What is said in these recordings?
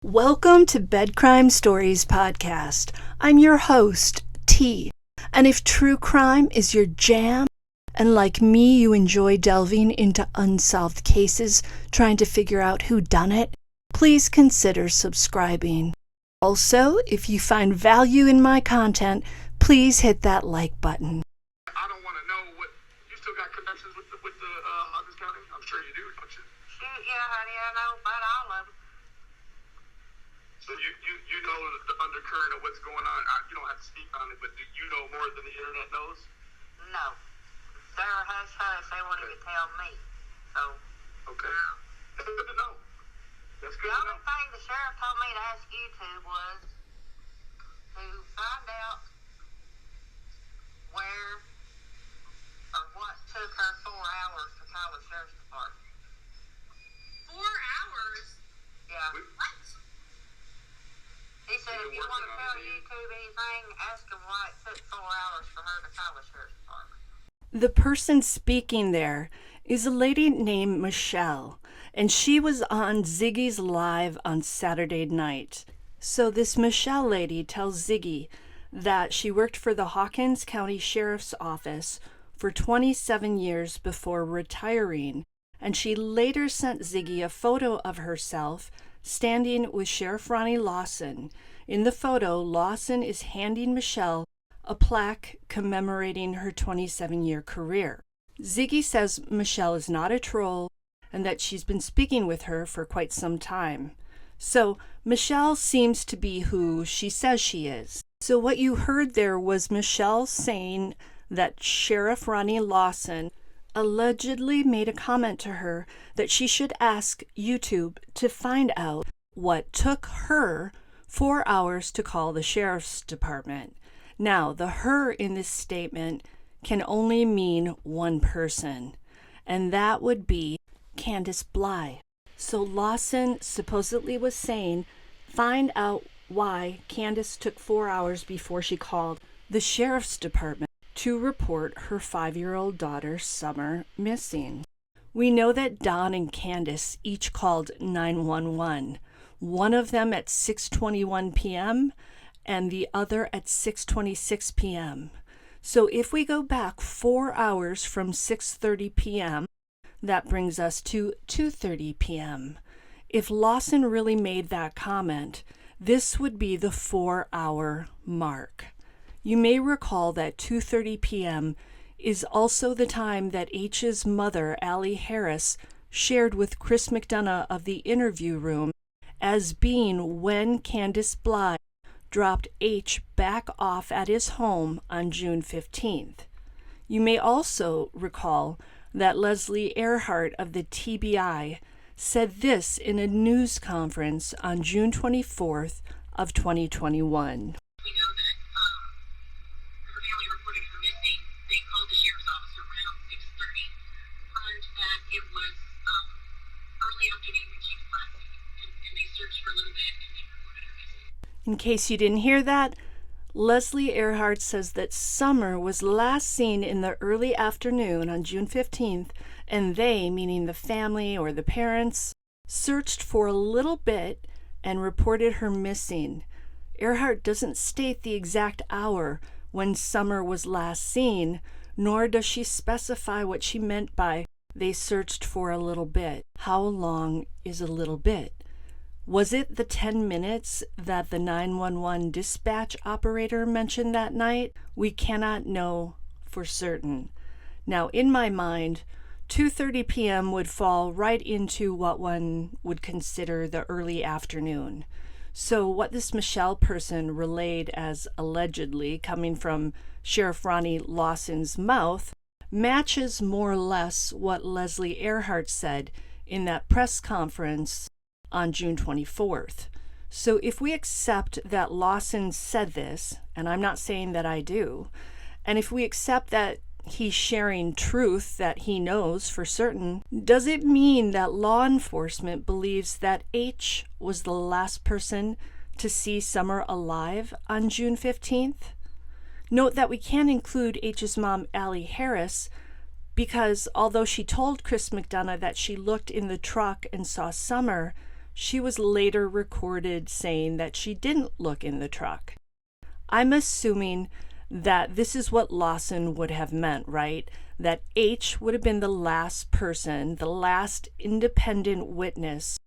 Welcome to Bed Crime Stories Podcast. I'm your host, T. And if true crime is your jam, and like me you enjoy delving into unsolved cases, trying to figure out who done it, please consider subscribing. Also, if you find value in my content, please hit that like button. I don't want to know what you still got connections with the Hawkins County. I'm sure you do, don't you? Yeah, honey, I know about all of them. So you know the undercurrent of what's going on. You don't have to speak on it, but do you know more than the internet knows? No. They're hush-hush. They won't even tell me. So. Okay. That's good to know. That's good The to only know. thing the sheriff told me to ask you to was to find out where or what took her 4 hours to call the sheriff's department. 4 hours? Yeah. What? He said You're if you want to working on tell it. YouTube anything, ask him why it took 4 hours for her to call the sheriff's department. The person speaking there is a lady named Michelle, and she was on Ziggy's live on Saturday night. So this Michelle lady tells Ziggy that she worked for the Hawkins County Sheriff's Office for 27 years before retiring, and she later sent Ziggy a photo of herself standing with Sheriff Lawson. In the photo, Lawson is handing Michelle a plaque commemorating her 27-year career. Ziggy says Michelle is not a troll and that she's been speaking with her for quite some time. So Michelle seems to be who she says she is. So what you heard there was Michelle saying that Sheriff Lawson allegedly made a comment to her that she should ask YouTube to find out what took her 4 hours to call the sheriff's department. Now, the her in this statement can only mean one person, and that would be Candace Bly. So Lawson supposedly was saying, find out why Candace took 4 hours before she called the sheriff's department to report her 5-year-old daughter, Summer, missing. We know that Don and Candace each called 911, one of them at 6:21 p.m. and the other at 6:26 p.m. So if we go back 4 hours from 6:30 p.m., that brings us to 2:30 p.m. If Lawson really made that comment, this would be the 4-hour mark. You may recall that 2:30 p.m. is also the time that H's mother, Allie Harris, shared with Chris McDonough of the Interview Room as being when Candace Bly dropped H back off at his home on June 15th. You may also recall that Leslie Earhart of the TBI said this in a news conference on June 24th of 2021. We know that her family reported her missing. They called the sheriff's office around 6:30. Prior to that, it was early afternoon when she was last seen, and they searched for a little bit and they reported her missing. In case you didn't hear that, Leslie Earhart says that Summer was last seen in the early afternoon on June 15th, and they, meaning the family or the parents, searched for a little bit and reported her missing. Earhart doesn't state the exact hour when Summer was last seen, nor does she specify what she meant by they searched for a little bit. How long is a little bit? Was it the 10 minutes that the 911 dispatch operator mentioned that night? We cannot know for certain. Now, in my mind, 2:30 p.m. would fall right into what one would consider the early afternoon. So what this Michelle person relayed as allegedly coming from Sheriff Lawson's mouth matches more or less what Leslie Earhart said in that press conference on June 24th. So if we accept that Lawson said this, and I'm not saying that I do, and if we accept that he's sharing truth that he knows for certain, does it mean that law enforcement believes that H was the last person to see Summer alive on June 15th? Note that we can't include H's mom, Allie Harris, because although she told Chris McDonough that she looked in the truck and saw Summer, She was later recorded saying that she didn't look in the truck. I'm assuming that this is what Lawson would have meant, right? That H would have been the last person, the last independent witness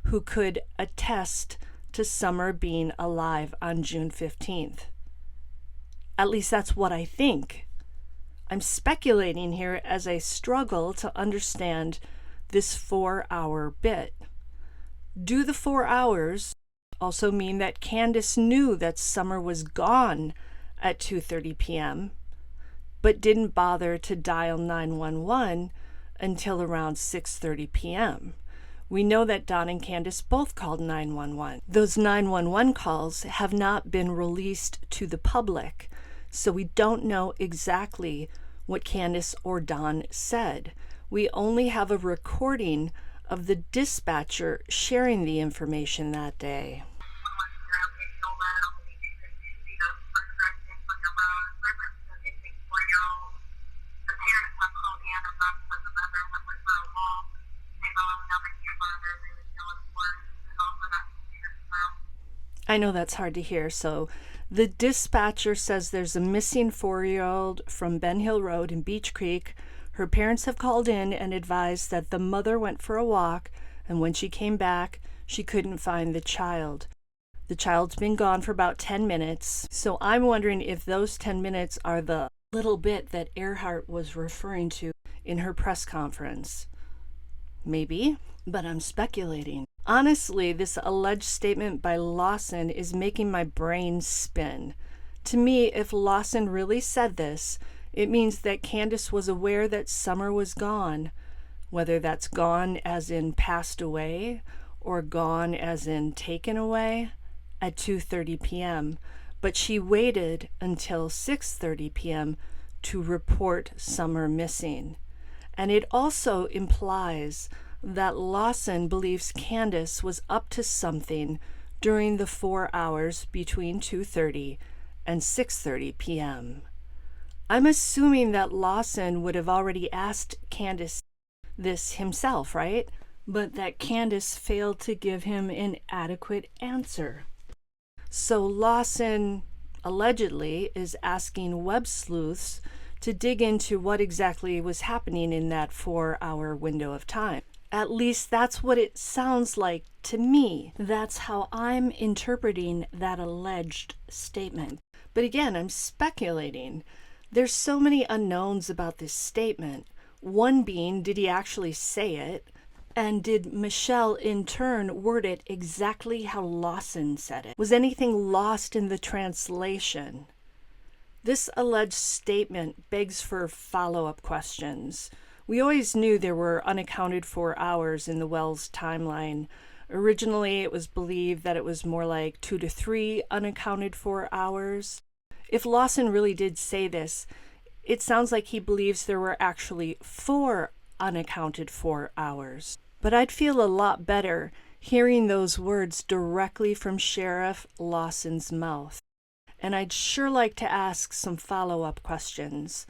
who could attest to Summer being alive on June 15th. At least that's what I think. I'm speculating here as I struggle to understand this 4-hour bit. Do the 4 hours also mean that Candace knew that Summer was gone at 2:30 p.m., but didn't bother to dial 911 until around 6:30 p.m.? We know that Don and Candace both called 911. Those 911 calls have not been released to the public, so we don't know exactly what Candace or Don said. We only have a recording of the dispatcher sharing the information that day. I know that's hard to hear. So the dispatcher says there's a missing 4-year-old from Ben Hill Road in Beach Creek. Her parents have called in and advised that the mother went for a walk, and when she came back, she couldn't find the child. The child's been gone for about 10 minutes. So I'm wondering if those 10 minutes are the little bit that Earhart was referring to in her press conference. Maybe, but I'm speculating. Honestly, this alleged statement by Lawson is making my brain spin. To me, if Lawson really said this, it means that Candace was aware that Summer was gone, whether that's gone as in passed away or gone as in taken away, at 2:30 p.m., but she waited until 6:30 p.m. to report Summer missing. And it also implies that Lawson believes Candace was up to something during the 4 hours between 2:30 and 6:30 p.m. I'm assuming that Lawson would have already asked Candace this himself, right? But that Candace failed to give him an adequate answer. So Lawson allegedly is asking web sleuths to dig into what exactly was happening in that 4-hour window of time. At least that's what it sounds like to me. That's how I'm interpreting that alleged statement. But again, I'm speculating. There's so many unknowns about this statement. One being, did he actually say it? And did Michelle in turn word it exactly how Lawson said it? Was anything lost in the translation? This alleged statement begs for follow-up questions. We always knew there were unaccounted for hours in the Wells timeline. Originally, it was believed that it was more like 2 to 3 unaccounted for hours. If Lawson really did say this, it sounds like he believes there were actually 4 unaccounted for hours. But I'd feel a lot better hearing those words directly from Sheriff Lawson's mouth. And I'd sure like to ask some follow-up questions.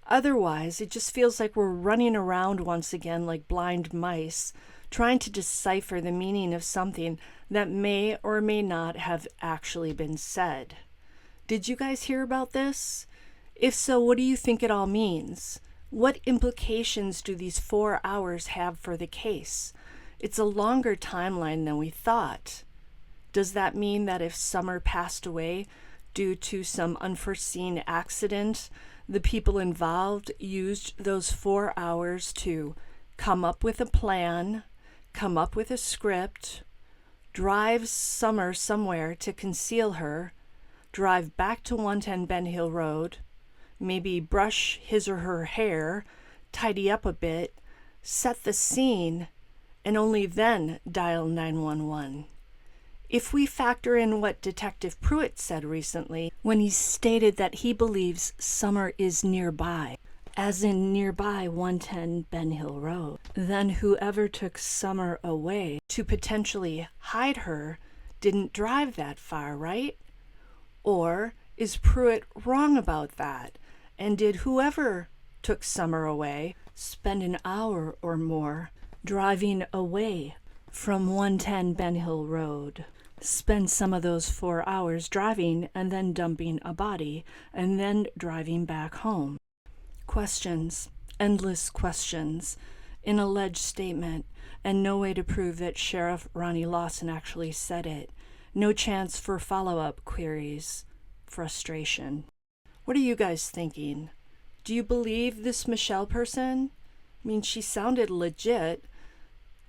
Otherwise, it just feels like we're running around once again like blind mice, trying to decipher the meaning of something that may or may not have actually been said. Did you guys hear about this? If so, what do you think it all means? What implications do these 4 hours have for the case? It's a longer timeline than we thought. Does that mean that if Summer passed away due to some unforeseen accident, the people involved used those 4 hours to come up with a plan, come up with a script, drive Summer somewhere to conceal her, drive back to 110 Ben Hill Road, maybe brush his or her hair, tidy up a bit, set the scene, and only then dial 911. If we factor in what Detective Pruitt said recently when he stated that he believes Summer is nearby, as in nearby 110 Ben Hill Road, then whoever took Summer away to potentially hide her didn't drive that far, right? Or is Pruitt wrong about that? And did whoever took Summer away spend an hour or more driving away from 110 Ben Hill Road. Spend some of those 4 hours driving and then dumping a body and then driving back home. Questions, endless questions, an alleged statement, and no way to prove that Sheriff Ronnie Lawson actually said it. No chance for follow-up queries. Frustration. What are you guys thinking? Do you believe this Michelle person? I mean, she sounded legit,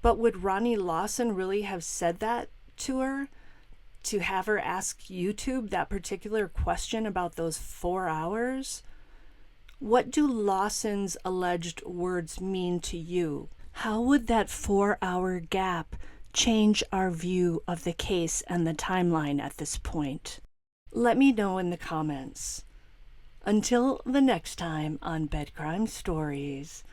but would Ronnie Lawson really have said that to her? To have her ask YouTube that particular question about those 4 hours? What do Lawson's alleged words mean to you? How would that 4-hour gap change our view of the case and the timeline at this point? Let me know in the comments. Until the next time on Bed Crime Stories.